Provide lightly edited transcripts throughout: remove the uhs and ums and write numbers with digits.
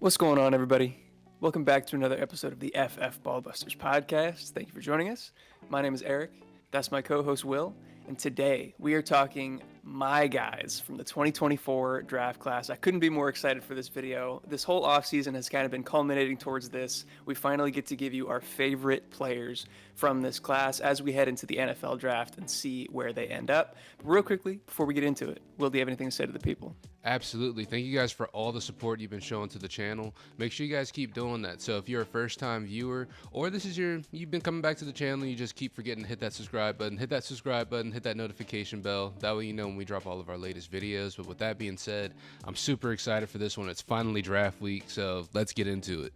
What's going on, everybody? Welcome back to another episode of the FF Ballbusters podcast. Thank you for joining us. My name is Eric. That's my co-host Will, and today we are talking my guys from the 2024 draft class. I couldn't be more excited for this video. This whole offseason has kind of been culminating towards this. We finally get to give you our favorite players from this class as we head into the NFL draft and see where they end up. But real quickly, before we get into it, Will, do you have anything to say to the people? Absolutely. Thank you guys for all the support you've been showing to the channel. Make sure you guys keep doing that. So if you're a first-time viewer, or you've been coming back to the channel, you just keep forgetting to hit that subscribe button, hit that notification bell. That way you know when we drop all of our latest videos. But with that being said, I'm super excited for this one. It's finally draft week, so let's get into it.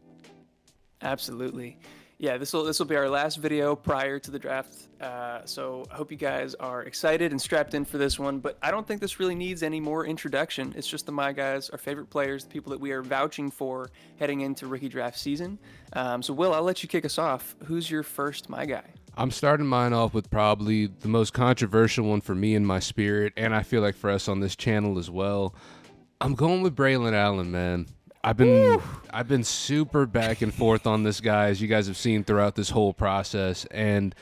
Absolutely. Yeah, this will be our last video prior to the draft, so I hope you guys are excited and strapped in for this one, but I don't think this really needs any more introduction. It's just my guys, our favorite players, the people that we are vouching for heading into rookie draft season. So Will, I'll let you kick us off. Who's your first my guy? I'm starting mine off with probably the most controversial one for me and my spirit, and I feel like for us on this channel as well. I'm going with Braelon Allen, man. I've been super back and forth on this guy, as you guys have seen throughout this whole process, and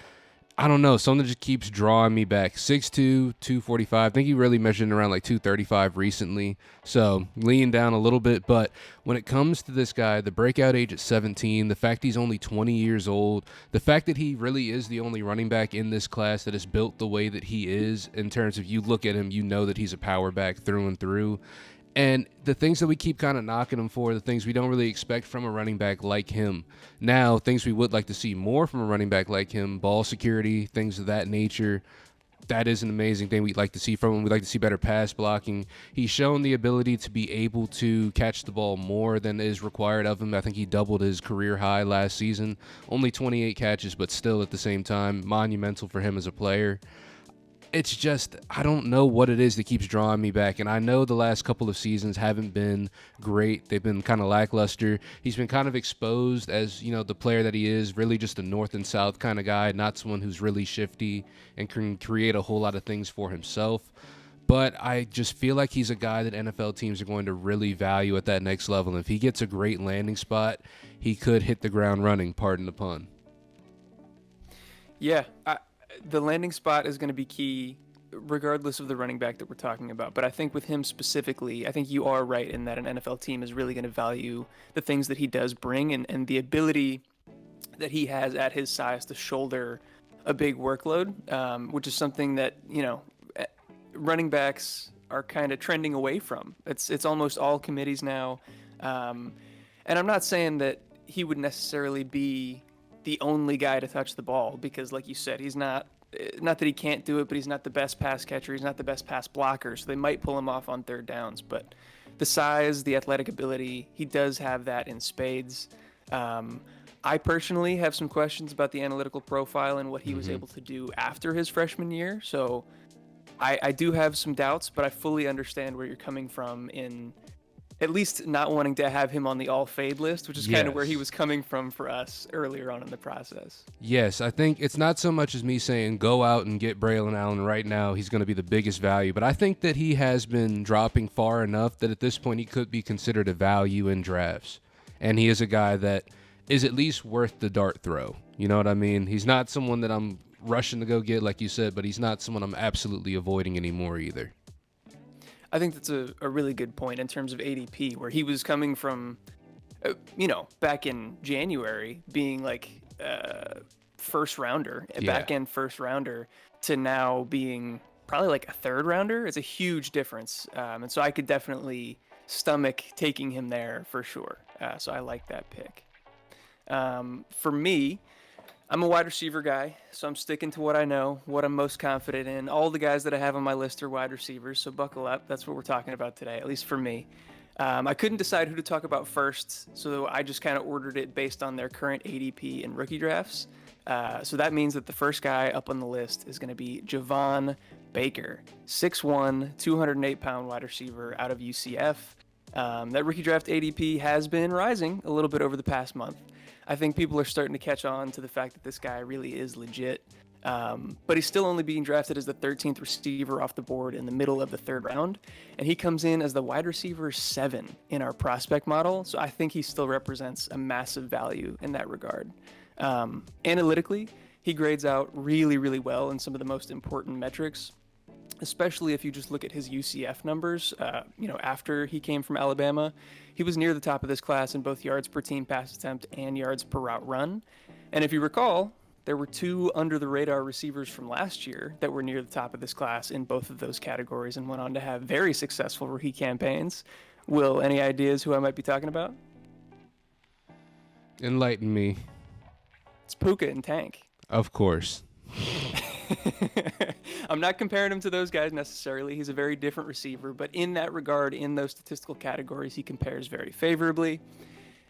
I don't know, something just keeps drawing me back. 6'2", 245. I think he really measured around like 235 recently, so leaning down a little bit. But when it comes to this guy, the breakout age at 17, the fact he's only 20 years old, the fact that he really is the only running back in this class that is built the way that he is, in terms of you look at him, you know that he's a power back through and through. And the things that we keep kind of knocking him for, the things we don't really expect from a running back like him. Now, things we would like to see more from a running back like him, ball security, things of that nature. That is an amazing thing we'd like to see from him. We'd like to see better pass blocking. He's shown the ability to be able to catch the ball more than is required of him. I think he doubled his career high last season. Only 28 catches, but still at the same time, monumental for him as a player. It's just, I don't know what it is that keeps drawing me back. And I know the last couple of seasons haven't been great. They've been kind of lackluster. He's been kind of exposed as, the player that he is, really just a north and south kind of guy, not someone who's really shifty and can create a whole lot of things for himself. But I just feel like he's a guy that NFL teams are going to really value at that next level. And if he gets a great landing spot, he could hit the ground running, pardon the pun. Yeah, the landing spot is going to be key regardless of the running back that we're talking about. But I think with him specifically, I think you are right in that an NFL team is really going to value the things that he does bring and the ability that he has at his size to shoulder a big workload, which is something that, running backs are kind of trending away from. It's almost all committees now. And I'm not saying that he would necessarily be the only guy to touch the ball, because like you said, he's not that he can't do it, but he's not the best pass catcher, he's not the best pass blocker, so they might pull him off on third downs. But the size, the athletic ability, he does have that in spades. I personally have some questions about the analytical profile and what he was able to do after his freshman year, so I do have some doubts, but I fully understand where you're coming from in at least not wanting to have him on the all fade list, which is kind of where he was coming from for us earlier on in the process. Yes, I think it's not so much as me saying go out and get Braelon Allen right now. He's going to be the biggest value, but I think that he has been dropping far enough that at this point he could be considered a value in drafts. And he is a guy that is at least worth the dart throw. You know what I mean? He's not someone that I'm rushing to go get, like you said, but he's not someone I'm absolutely avoiding anymore either. I think that's a really good point in terms of ADP, where he was coming from, back in January being like first rounder, back end first rounder, to now being probably like a third rounder. It's a huge difference. And so I could definitely stomach taking him there for sure. So I like that pick. For me, I'm a wide receiver guy, so I'm sticking to what I know, what I'm most confident in. All the guys that I have on my list are wide receivers, so buckle up. That's what we're talking about today, at least for me. I couldn't decide who to talk about first, so I just kind of ordered it based on their current ADP and rookie drafts. So that means that the first guy up on the list is going to be Javon Baker, 6'1", 208-pound wide receiver out of UCF. That rookie draft ADP has been rising a little bit over the past month. I think people are starting to catch on to the fact that this guy really is legit. But he's still only being drafted as the 13th receiver off the board in the middle of the third round. And he comes in as the wide receiver 7 in our prospect model. So I think he still represents a massive value in that regard. Analytically, he grades out really, really well in some of the most important metrics, especially if you just look at his UCF numbers. After he came from Alabama, he was near the top of this class in both yards per team pass attempt and yards per route run. And if you recall, there were 2 under-the-radar receivers from last year that were near the top of this class in both of those categories and went on to have very successful rookie campaigns. Will, any ideas who I might be talking about? Enlighten me. It's Puka and Tank. Of course. I'm not comparing him to those guys necessarily. He's a very different receiver, but in that regard, in those statistical categories, he compares very favorably.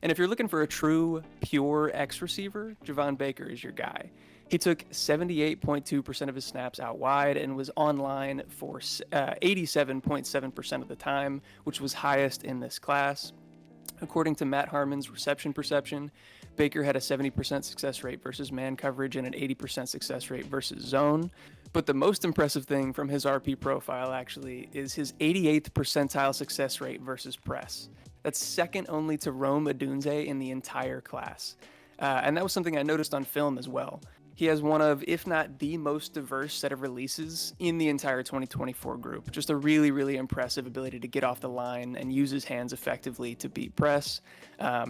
And if you're looking for a true, pure X receiver, Javon Baker is your guy. He took 78.2% of his snaps out wide and was online for 87.7% of the time, which was highest in this class. According to Matt Harmon's reception perception, Baker had a 70% success rate versus man coverage and an 80% success rate versus zone. But the most impressive thing from his RP profile actually is his 88th percentile success rate versus press. That's second only to Rome Odunze in the entire class. And that was something I noticed on film as well. He has one of, if not the most diverse set of releases in the entire 2024 group. Just a really, really impressive ability to get off the line and use his hands effectively to beat press.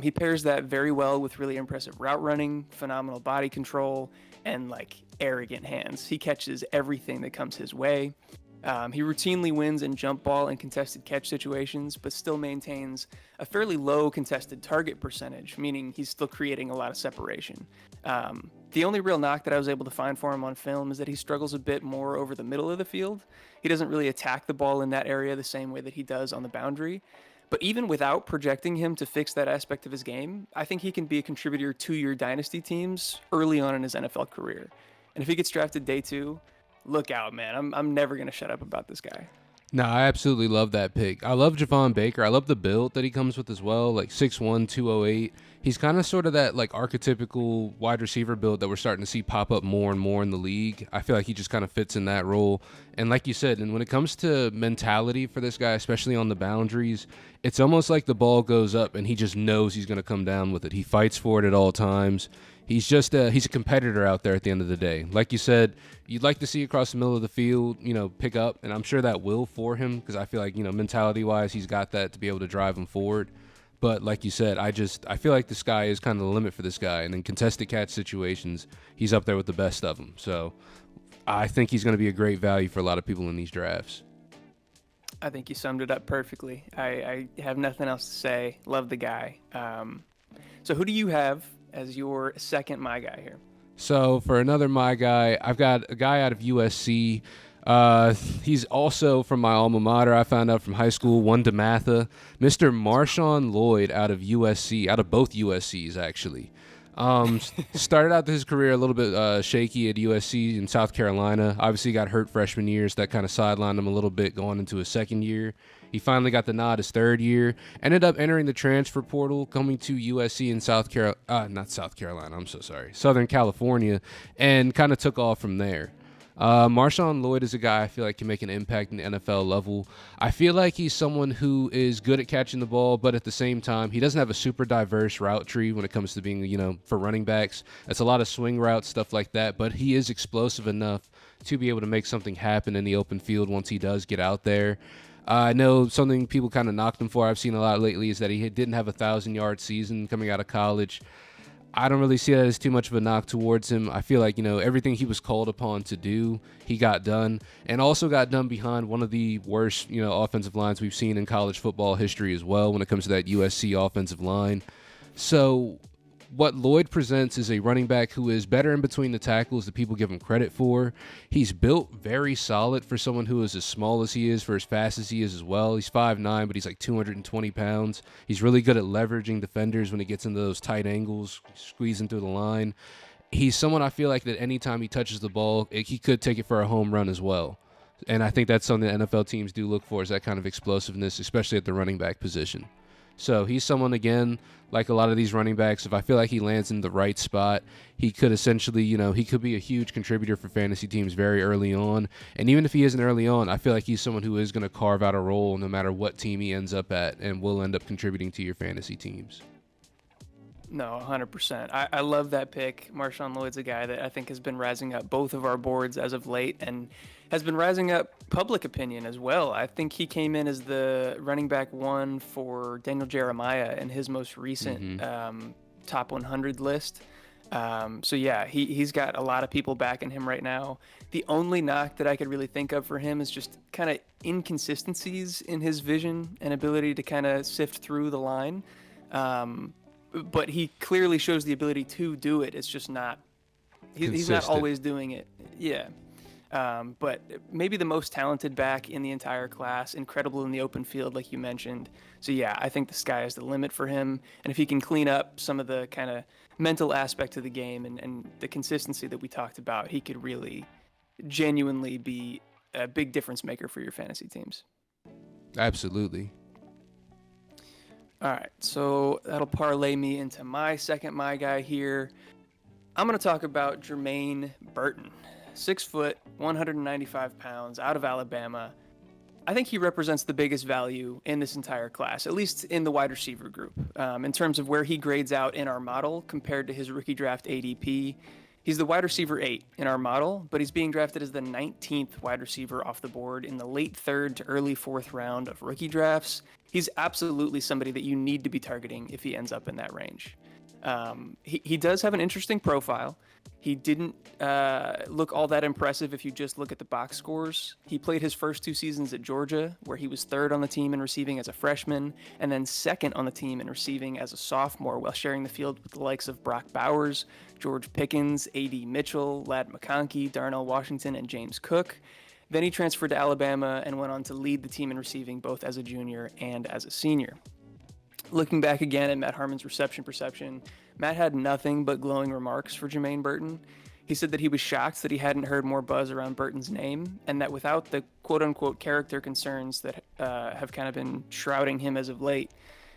He pairs that very well with really impressive route running, phenomenal body control, and arrogant hands. He catches everything that comes his way. He routinely wins in jump ball and contested catch situations, but still maintains a fairly low contested target percentage, meaning he's still creating a lot of separation. The only real knock that I was able to find for him on film is that he struggles a bit more over the middle of the field. He doesn't really attack the ball in that area the same way that he does on the boundary. But even without projecting him to fix that aspect of his game, I think he can be a contributor to your dynasty teams early on in his NFL career. And if he gets drafted day 2, look out, man. I'm never going to shut up about this guy. No, I absolutely love that pick. I love Javon Baker. I love the build that he comes with as well, 6'1", 208. He's kind of sort of that archetypical wide receiver build that we're starting to see pop up more and more in the league. I feel like he just kind of fits in that role. And like you said, and when it comes to mentality for this guy, especially on the boundaries, it's almost like the ball goes up and he just knows he's going to come down with it. He fights for it at all times. He's just he's a competitor out there at the end of the day. Like you said, you'd like to see across the middle of the field, pick up, and I'm sure that will for him because I feel like, mentality-wise, he's got that to be able to drive him forward. But like you said, I feel like the sky is kind of the limit for this guy, and in contested catch situations, he's up there with the best of them. So I think he's going to be a great value for a lot of people in these drafts. I think you summed it up perfectly. I have nothing else to say. Love the guy. So who do you have as your second my guy here? So for another my guy, I've got a guy out of USC. He's also from my alma mater. I found out from high school, one DeMatha, Mr. Marshawn Lloyd out of USC, out of both USCs actually. Started out his career a little bit shaky at USC in South Carolina. Obviously got hurt freshman year, so that kind of sidelined him a little bit going into his second year. He finally got the nod his third year. Ended up entering the transfer portal, coming to USC in Southern California, and kind of took off from there. Marshawn Lloyd is a guy I feel like can make an impact in the NFL level. I feel like he's someone who is good at catching the ball, but at the same time, he doesn't have a super diverse route tree when it comes to being, for running backs. It's a lot of swing routes, stuff like that, but he is explosive enough to be able to make something happen in the open field once he does get out there. I know something people kind of knocked him for, I've seen a lot lately, is that he didn't have a 1,000-yard season coming out of college. I don't really see that as too much of a knock towards him. I feel like, everything he was called upon to do, he got done, and also got done behind one of the worst, offensive lines we've seen in college football history as well when it comes to that USC offensive line. So what Lloyd presents is a running back who is better in between the tackles than people give him credit for. He's built very solid for someone who is as small as he is, for as fast as he is as well. He's 5'9", but he's 220 pounds. He's really good at leveraging defenders when he gets into those tight angles, squeezing through the line. He's someone I feel like that anytime he touches the ball, he could take it for a home run as well. And I think that's something that NFL teams do look for, is that kind of explosiveness, especially at the running back position. So he's someone, again, like a lot of these running backs, if I feel like he lands in the right spot, he could essentially, he could be a huge contributor for fantasy teams very early on. And even if he isn't early on, I feel like he's someone who is going to carve out a role no matter what team he ends up at and will end up contributing to your fantasy teams. No, 100%. I love that pick. Marshawn Lloyd's a guy that I think has been rising up both of our boards as of late and has been rising up public opinion as well. I think he came in as the running back one for Daniel Jeremiah in his most recent top 100 list. So yeah, he's got a lot of people backing him right now. The only knock that I could really think of for him is just kind of inconsistencies in his vision and ability to kind of sift through the line. But he clearly shows the ability to do it. It's just not, he's not always doing it. Yeah. But maybe the most talented back in the entire class, incredible in the open field, like you mentioned. So yeah, I think the sky is the limit for him. And if he can clean up some of the kind of mental aspect of the game and the consistency that we talked about, he could really genuinely be a big difference maker for your fantasy teams. Absolutely. All right, so that'll parlay me into my second my guy here. I'm going to talk about Jermaine Burton, 6 foot, 195 pounds, out of Alabama. I think he represents the biggest value in this entire class, at least in the wide receiver group, in terms of where he grades out in our model compared to his rookie draft ADP. He's the wide receiver 8 in our model, but he's being drafted as the 19th wide receiver off the board in the late 3rd to early 4th round of rookie drafts. He's absolutely somebody that you need to be targeting if he ends up in that range. He does have an interesting profile. He didn't look all that impressive if you just look at the box scores. He played his first 2 seasons at Georgia, where he was 3rd on the team in receiving as a freshman, and then 2nd on the team in receiving as a sophomore, while sharing the field with the likes of Brock Bowers, George Pickens, A.D. Mitchell, Ladd McConkey, Darnell Washington, and James Cook. Then he transferred to Alabama and went on to lead the team in receiving both as a junior and as a senior. Looking back again at Matt Harmon's reception perception, Matt had nothing but glowing remarks for Jermaine Burton. He said that he was shocked that he hadn't heard more buzz around Burton's name, and that without the quote-unquote character concerns that have kind of been shrouding him as of late,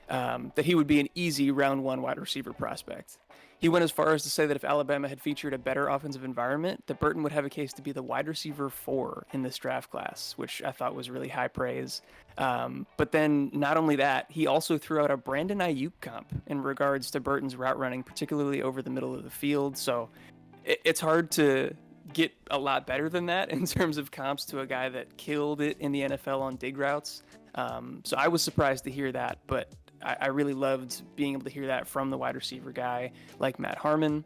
that he would be an easy round 1 wide receiver prospect. He went as far as to say that if Alabama had featured a better offensive environment, that Burton would have a case to be the wide receiver 4 in this draft class, which I thought was really high praise. But then not only that, he also threw out a Brandon Ayuk comp in regards to Burton's route running, particularly over the middle of the field. So it's hard to get a lot better than that in terms of comps to a guy that killed it in the NFL on dig routes. So I was surprised to hear that, but I really loved being able to hear that from the wide receiver guy like Matt Harmon.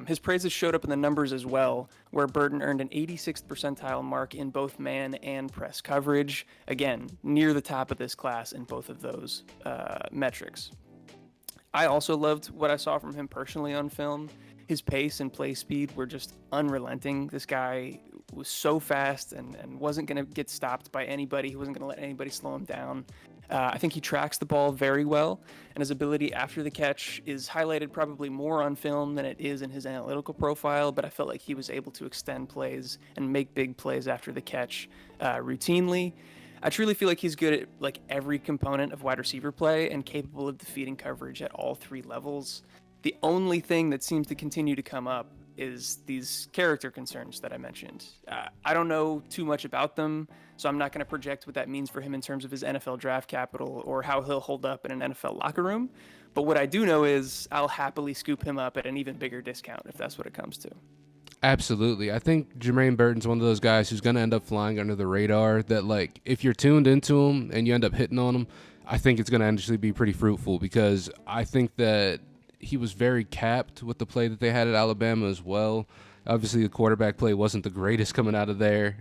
His praises showed up in the numbers as well, where Burton earned an 86th percentile mark in both man and press coverage. Again, near the top of this class in both of those metrics. I also loved what I saw from him personally on film. His pace and play speed were just unrelenting. This guy was so fast and wasn't going to get stopped by anybody. He wasn't going to let anybody slow him down. I think he tracks the ball very well, and his ability after the catch is highlighted probably more on film than it is in his analytical profile, but I felt like he was able to extend plays and make big plays after the catch routinely. I truly feel like he's good at like every component of wide receiver play and capable of defeating coverage at all 3 levels. The only thing that seems to continue to come up is these character concerns that I mentioned. I don't know too much about them, so I'm not going to project what that means for him in terms of his NFL draft capital or how he'll hold up in an NFL locker room. But what I do know is I'll happily scoop him up at an even bigger discount if that's what it comes to. Absolutely. I think Jermaine Burton's one of those guys who's going to end up flying under the radar that, like, if you're tuned into him and you end up hitting on him, I think it's going to actually be pretty fruitful, because I think that he was very capped with the play that they had at Alabama as well. Obviously, the quarterback play wasn't the greatest coming out of there.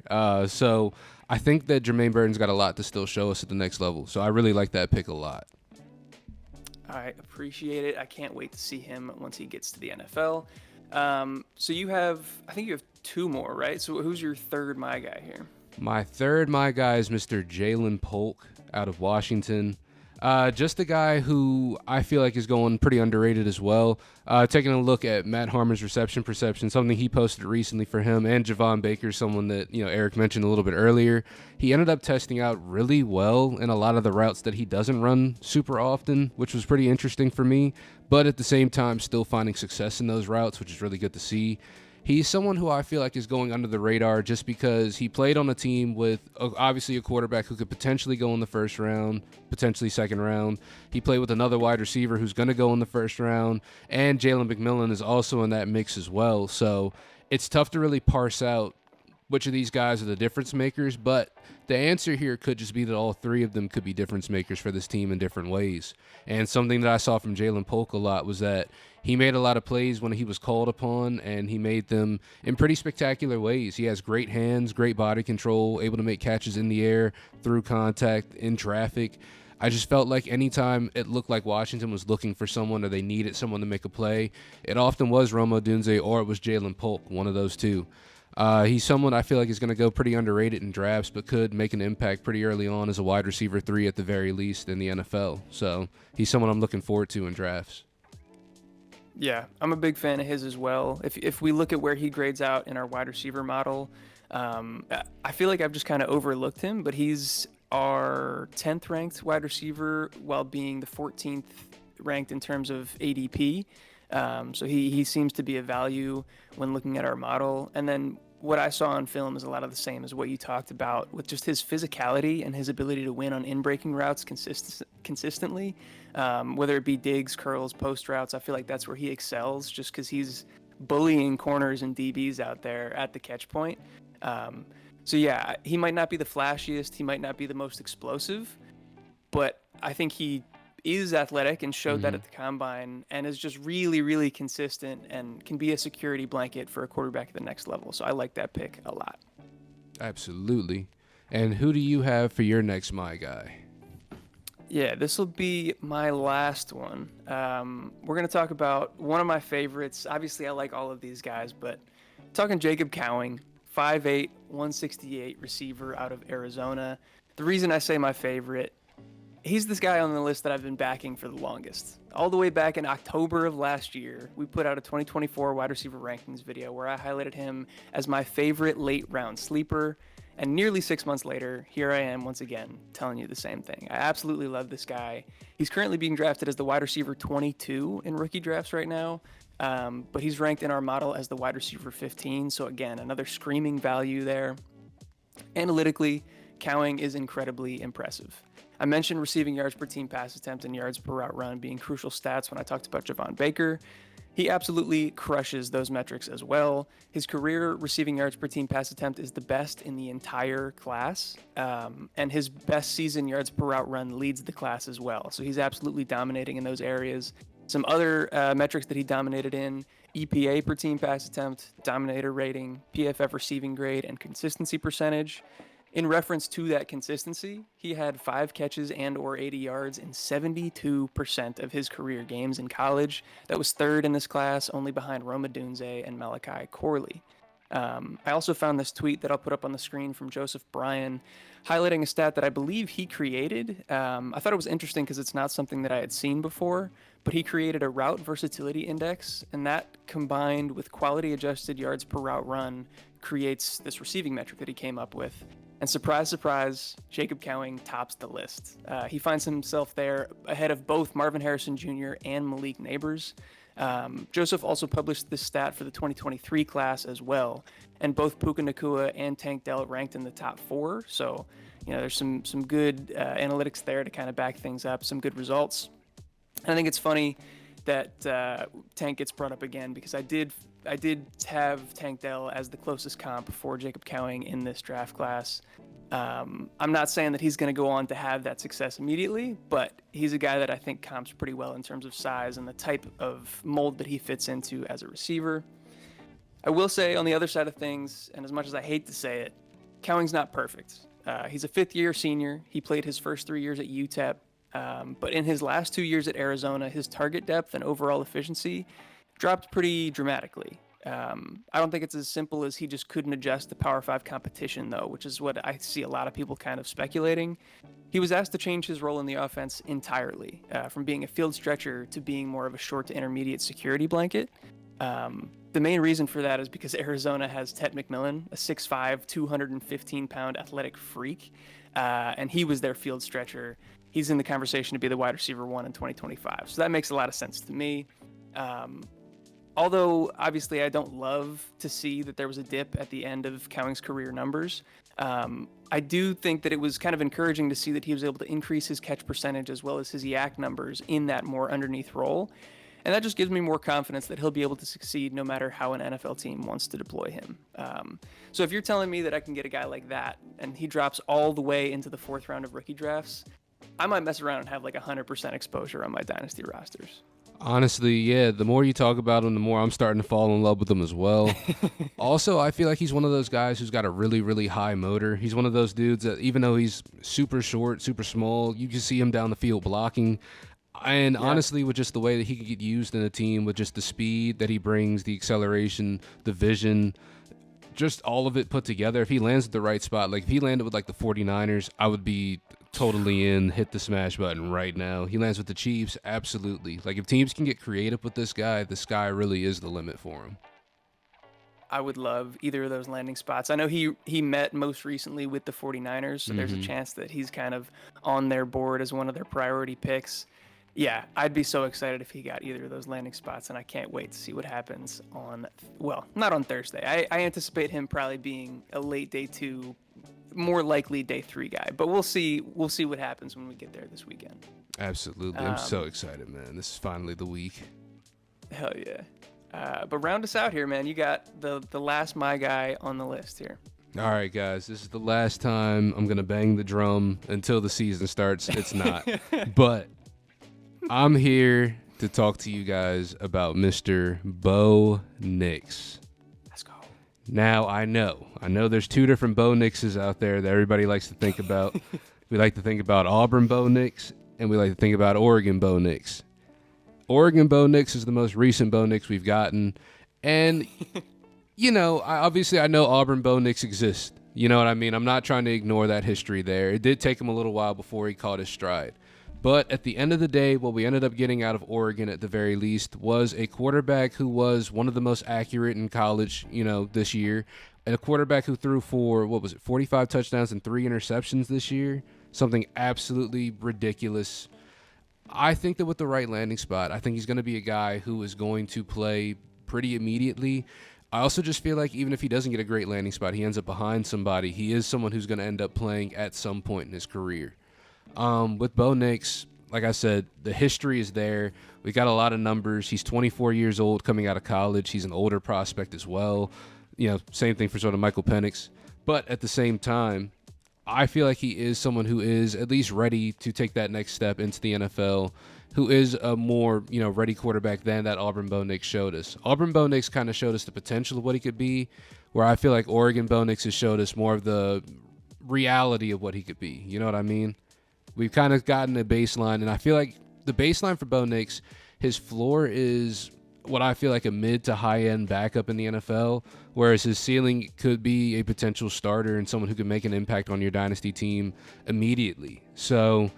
So I think that Jermaine Burton's got a lot to still show us at the next level. So I really like that pick a lot. I appreciate it. I can't wait to see him once he gets to the NFL. So I think you have 2 more, right? So who's your third my guy here? My third my guy is Mr. Jalen Polk out of Washington. Just a guy who I feel like is going pretty underrated as well. Taking a look at Matt Harmon's reception perception, something he posted recently for him, and Javon Baker, someone that Eric mentioned a little bit earlier. He ended up testing out really well in a lot of the routes that he doesn't run super often, which was pretty interesting for me. But at the same time, still finding success in those routes, which is really good to see. He's someone who I feel like is going under the radar just because he played on a team with obviously a quarterback who could potentially go in the first round, potentially second round. He played with another wide receiver who's going to go in the first round, and Jalen McMillan is also in that mix as well. So it's tough to really parse out which of these guys are the difference makers, but the answer here could just be that all three of them could be difference makers for this team in different ways. And something that I saw from Jalen Polk a lot was that he made a lot of plays when he was called upon, and he made them in pretty spectacular ways. He has great hands, great body control, able to make catches in the air, through contact, in traffic. I just felt like anytime it looked like Washington was looking for someone or they needed someone to make a play, it often was Rome Odunze or it was Jalen Polk, one of those two. He's someone I feel like is going to go pretty underrated in drafts, but could make an impact pretty early on as a wide receiver 3 at the very least in the NFL. So he's someone I'm looking forward to in drafts. Yeah, I'm a big fan of his as well. If we look at where he grades out in our wide receiver model, I feel like I've just kind of overlooked him, but he's our 10th ranked wide receiver while being the 14th ranked in terms of ADP. So he seems to be a value when looking at our model. And then what I saw on film is a lot of the same as what you talked about with just his physicality and his ability to win on in-breaking routes consistently, whether it be digs, curls, post routes. I feel like that's where he excels just because he's bullying corners and DBs out there at the catch point. So yeah, he might not be the flashiest, he might not be the most explosive, but I think he is athletic and showed that at the combine, and is just really, really consistent and can be a security blanket for a quarterback at the next level. So I like that pick a lot. Absolutely. And who do you have for your next My Guy? Yeah, this will be my last one. We're going to talk about one of my favorites. Obviously, I like all of these guys, but talking Jacob Cowing, 5'8", 168 receiver out of Arizona. The reason I say my favorite, he's this guy on the list that I've been backing for the longest. All the way back in October of last year, we put out a 2024 wide receiver rankings video where I highlighted him as my favorite late round sleeper. And nearly 6 months later, here I am once again telling you the same thing. I absolutely love this guy. He's currently being drafted as the wide receiver 22 in rookie drafts right now. But he's ranked in our model as the wide receiver 15. So again, another screaming value there. Analytically, Cowing is incredibly impressive. I mentioned receiving yards per team pass attempt and yards per route run being crucial stats when I talked about Javon Baker. He absolutely crushes those metrics as well. His career receiving yards per team pass attempt is the best in the entire class, and his best season yards per route run leads the class as well. So he's absolutely dominating in those areas. Some other metrics that he dominated in: EPA per team pass attempt, dominator rating, PFF receiving grade, and consistency percentage. In reference to that consistency, he had 5 catches and or 80 yards in 72% of his career games in college. That was third in this class, only behind Rome Odunze and Malachi Corley. I also found this tweet that I'll put up on the screen from Joseph Bryan, highlighting a stat that I believe he created. I thought it was interesting because it's not something that I had seen before, but he created a route versatility index, and that combined with quality adjusted yards per route run creates this receiving metric that he came up with. And surprise, surprise, Jacob Cowing tops the list. He finds himself there ahead of both Marvin Harrison Jr. and Malik Neighbors. Joseph also published this stat for the 2023 class as well. And both Puka Nacua and Tank Dell ranked in the top 4. So, there's some good analytics there to kind of back things up, some good results. And I think it's funny that Tank gets brought up again because I did have Tank Dell as the closest comp for Jacob Cowing in this draft class. I'm not saying that he's going to go on to have that success immediately, but he's a guy that I think comps pretty well in terms of size and the type of mold that he fits into as a receiver. I will say on the other side of things, and as much as I hate to say it, Cowing's not perfect. He's a fifth-year senior. He played his first 3 years at UTEP, but in his last 2 years at Arizona, his target depth and overall efficiency dropped pretty dramatically. I don't think it's as simple as he just couldn't adjust to Power 5 competition, though, which is what I see a lot of people kind of speculating. He was asked to change his role in the offense entirely, from being a field stretcher to being more of a short to intermediate security blanket. The main reason for that is because Arizona has Ted McMillan, a 6'5", 215-pound athletic freak, and he was their field stretcher. He's in the conversation to be the wide receiver 1 in 2025, so that makes a lot of sense to me. Although, obviously, I don't love to see that there was a dip at the end of Cowing's career numbers. I do think that it was kind of encouraging to see that he was able to increase his catch percentage as well as his yak numbers in that more underneath role. And that just gives me more confidence that he'll be able to succeed no matter how an NFL team wants to deploy him. So if you're telling me that I can get a guy like that and he drops all the way into the 4th round of rookie drafts, I might mess around and have like 100% exposure on my dynasty rosters. Honestly, yeah, the more you talk about him, the more I'm starting to fall in love with him as well. Also, I feel like he's one of those guys who's got a really, really high motor. He's one of those dudes that even though he's super short, super small, you can see him down the field blocking. And honestly, with just the way that he could get used in a team, with just the speed that he brings, the acceleration, the vision, just all of it put together, if he lands at the right spot, like if he landed with like the 49ers, I would be totally in, hit the smash button right now. He lands with the Chiefs, absolutely. Like if teams can get creative with this guy, the sky really is the limit for him. I would love either of those landing spots. I know he met most recently with the 49ers, so there's a chance that he's kind of on their board as one of their priority picks. Yeah, I'd be so excited if he got either of those landing spots, and I can't wait to see what happens on, well, not on Thursday. I anticipate him probably being a late day 2, more likely day 3 guy, but we'll see what happens when we get there this weekend. Absolutely. I'm so excited, man. This is finally the week. Hell yeah. But round us out here, man. You got the last my guy on the list here. All right, guys, this is the last time I'm going to bang the drum until the season starts. It's not. But I'm here to talk to you guys about Mr. Bo Nix. Let's go. Now, I know there's 2 different Bo Nixes out there that everybody likes to think about. We like to think about Auburn Bo Nix, and we like to think about Oregon Bo Nix. Oregon Bo Nix is the most recent Bo Nix we've gotten. And, you know, I know Auburn Bo Nix exists. You know what I mean? I'm not trying to ignore that history there. It did take him a little while before he caught his stride. But at the end of the day, what we ended up getting out of Oregon at the very least was a quarterback who was one of the most accurate in college, you know, this year. And a quarterback who threw for, 45 touchdowns and 3 interceptions this year? Something absolutely ridiculous. I think that with the right landing spot, I think he's going to be a guy who is going to play pretty immediately. I also just feel like even if he doesn't get a great landing spot, he ends up behind somebody, he is someone who's going to end up playing at some point in his career. With Bo Nix, like I said, the history is there. We got a lot of numbers. He's 24 years old coming out of college. He's an older prospect as well. You know, same thing for sort of Michael Penix. But at the same time, I feel like he is someone who is at least ready to take that next step into the NFL, who is a more, you know, ready quarterback than that Auburn Bo Nix showed us. Auburn Bo Nix kind of showed us the potential of what he could be, where I feel like Oregon Bo Nix has showed us more of the reality of what he could be. You know what I mean? We've kind of gotten a baseline, and I feel like the baseline for Bo Nix, his floor is what I feel like a mid to high-end backup in the NFL, whereas his ceiling could be a potential starter and someone who could make an impact on your dynasty team immediately. So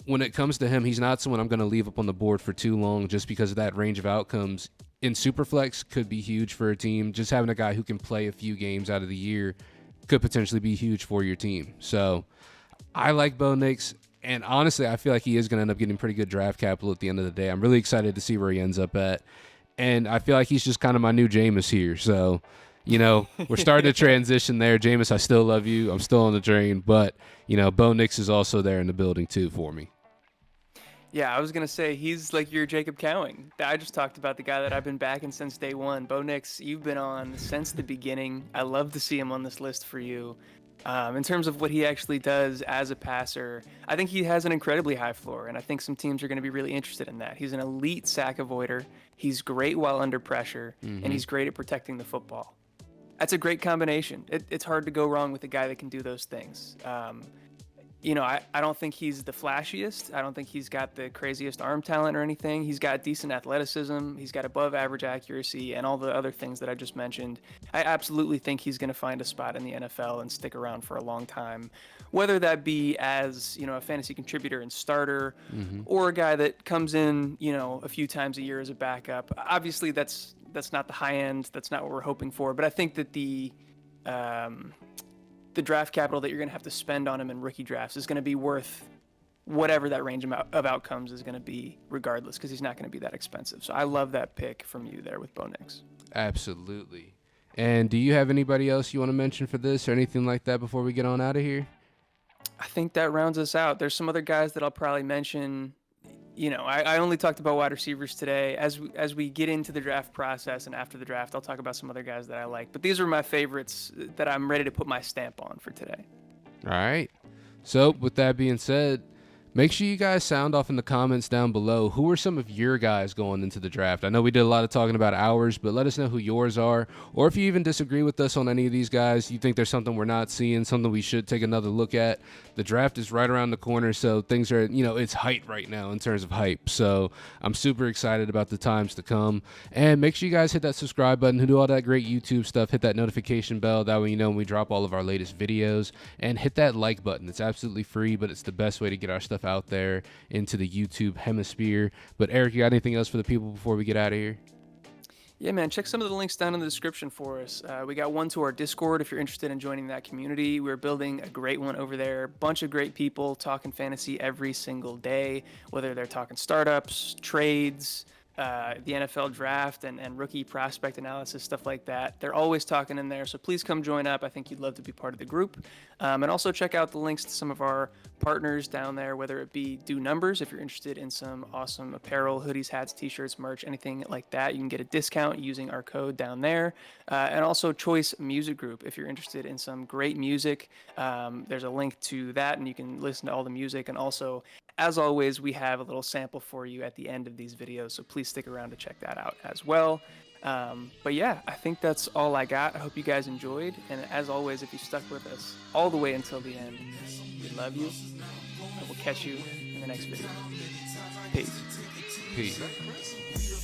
when it comes to him, he's not someone I'm going to leave up on the board for too long just because of that range of outcomes. In Superflex could be huge for a team. Just having a guy who can play a few games out of the year could potentially be huge for your team. So I like Bo Nix, and honestly, I feel like he is going to end up getting pretty good draft capital at the end of the day. I'm really excited to see where he ends up at, and I feel like he's just kind of my new Jameis here. So, you know, we're starting to transition there. Jameis, I still love you. I'm still on the train, but, you know, Bo Nix is also there in the building too for me. Yeah, I was going to say, he's like your Jacob Cowing. I just talked about the guy that I've been backing since day 1. Bo Nix, you've been on since the beginning. I love to see him on this list for you. In terms of what he actually does as a passer, I think he has an incredibly high floor, and I think some teams are going to be really interested in that. He's an elite sack avoider. He's great while under pressure, and he's great at protecting the football. That's a great combination. It's hard to go wrong with a guy that can do those things. I don't think he's the flashiest. I don't think he's got the craziest arm talent or anything. He's got decent athleticism. He's got above average accuracy and all the other things that I just mentioned. I absolutely think he's going to find a spot in the NFL and stick around for a long time, whether that be as, a fantasy contributor and starter or a guy that comes in, a few times a year as a backup. Obviously, that's not the high end. That's not what we're hoping for. But I think that the draft capital that you're going to have to spend on him in rookie drafts is going to be worth whatever that range of outcomes is going to be regardless, because he's not going to be that expensive. So I love that pick from you there with Bo Nix. Absolutely. And do you have anybody else you want to mention for this or anything like that before we get on out of here? I think that rounds us out. There's some other guys that I'll probably mention. I only talked about wide receivers today. As we get into the draft process and after the draft, I'll talk about some other guys that I like. But these are my favorites that I'm ready to put my stamp on for today. All right. So with that being said, make sure you guys sound off in the comments down below. Who are some of your guys going into the draft? I know we did a lot of talking about ours, but let us know who yours are. Or if you even disagree with us on any of these guys, you think there's something we're not seeing, something we should take another look at. The draft is right around the corner, so things are, it's height right now in terms of hype. So I'm super excited about the times to come. And make sure you guys hit that subscribe button, who do all that great YouTube stuff. Hit that notification bell. That way you know when we drop all of our latest videos. And hit that like button. It's absolutely free, but it's the best way to get our stuff out there into the YouTube hemisphere. But Eric, you got anything else for the people before we get out of here? Yeah, man, check some of the links down in the description for us. We got one to our Discord if you're interested in joining that community. We're building a great one over there. Bunch of great people talking fantasy every single day, whether they're talking startups, trades, the NFL draft and rookie prospect analysis, stuff like that. They're always talking in there, so please come join up. I think you'd love to be part of the group. And also check out the links to some of our partners down there, whether it be Do Numbers, if you're interested in some awesome apparel, hoodies, hats, t-shirts, merch, anything like that. You can get a discount using our code down there. And also Choice Music Group, if you're interested in some great music. There's a link to that, and you can listen to all the music. And also, as always, we have a little sample for you at the end of these videos, so please stick around to check that out as well. But yeah, I think that's all I got. I hope you guys enjoyed, and as always, if you stuck with us all the way until the end, we love you, and we'll catch you in the next video. Peace. Peace.